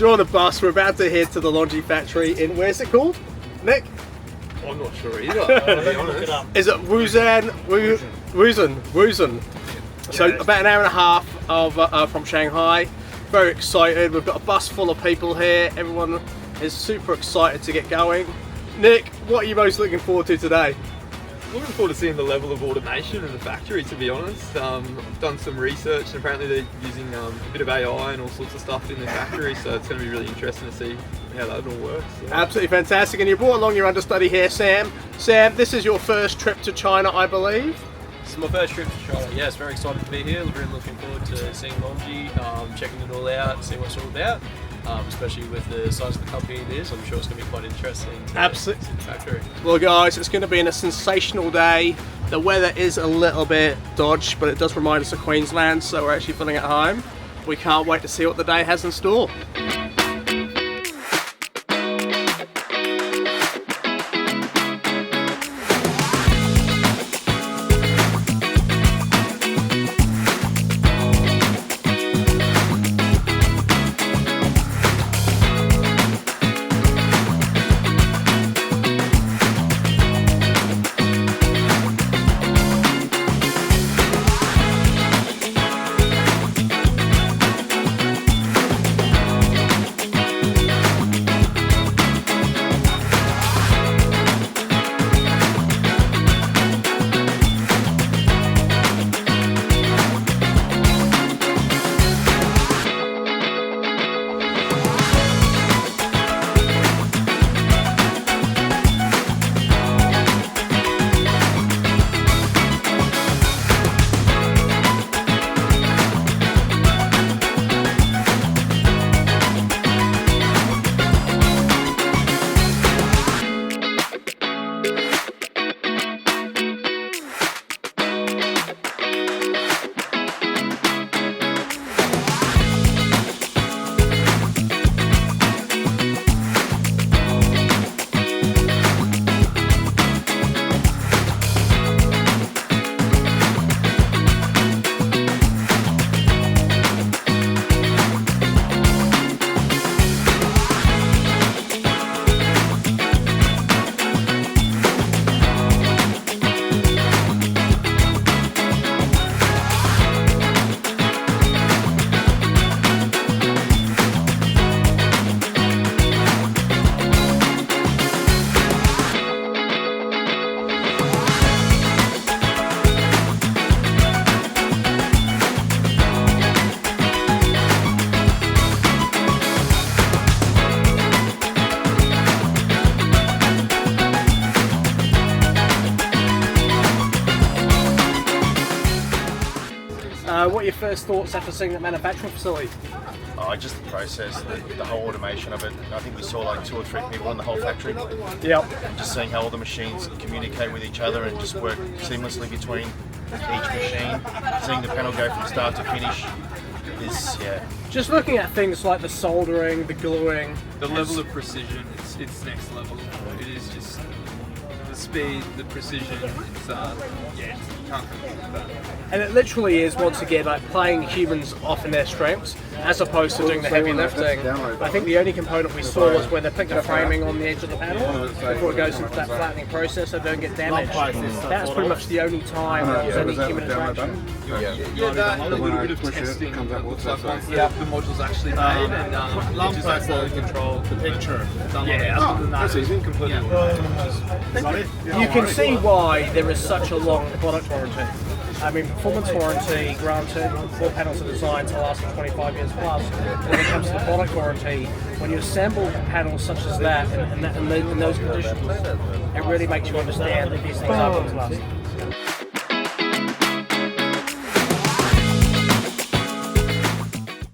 guys, we're on a bus. We're about to head to the LONGi factory in, where's it called, Nick? I'm not sure either, to be honest. Is it Wuzhen? Wuzhen. So about an hour and a half from Shanghai. Very excited. We've got a bus full of people here. Everyone is super excited to get going. Nick, what are you most looking forward to today? Looking forward to seeing the level of automation in the factory, to be honest. I've done some research and apparently they're using a bit of AI and all sorts of stuff in the factory, so it's going to be really interesting to see how that all works. So. Absolutely fantastic. And you brought along your understudy here, Sam. Sam, this is your first trip to China, I believe. This is my first trip to China. Yes, very excited to be here. Really looking forward to seeing LONGi, checking it all out, seeing what it's all about. Especially with the size of the company it is, I'm sure it's going to be quite interesting to see the factory. Well guys, it's going to be a sensational day. The weather is a little bit dodgy, but it does remind us of Queensland, so we're actually feeling at home. We can't wait to see what the day has in store. What are your first thoughts after seeing the manufacturing facility? Just the process, the whole automation of it. I think we saw like 2 or 3 people in the whole factory. Yep. And just seeing how all the machines communicate with each other and just work seamlessly between each machine. Seeing the panel go from start to finish is, yeah. Just looking at things like the soldering, the gluing. The level of precision, it's next level. It is just the speed, the precision, it's, yeah, you can't compete with that. And it literally is, once again, like playing humans off in their strengths as opposed to doing the heavy lifting. I think the only component we saw was where they picked the framing on the edge of the panel before it goes into that flattening process so it don't get damaged. That's pretty much the only time there's any human interaction. Yeah, that and a little bit of testing looks like once the module's actually made and just like quality control, the picture. Yeah, other than that, it's completely You can see why there is such a long product warranty. I mean, performance warranty granted, 4 panels are designed to last for 25 years plus. And when it comes to the product warranty, when you assemble panels such as that and in those conditions, it really makes you understand that these things are going to last.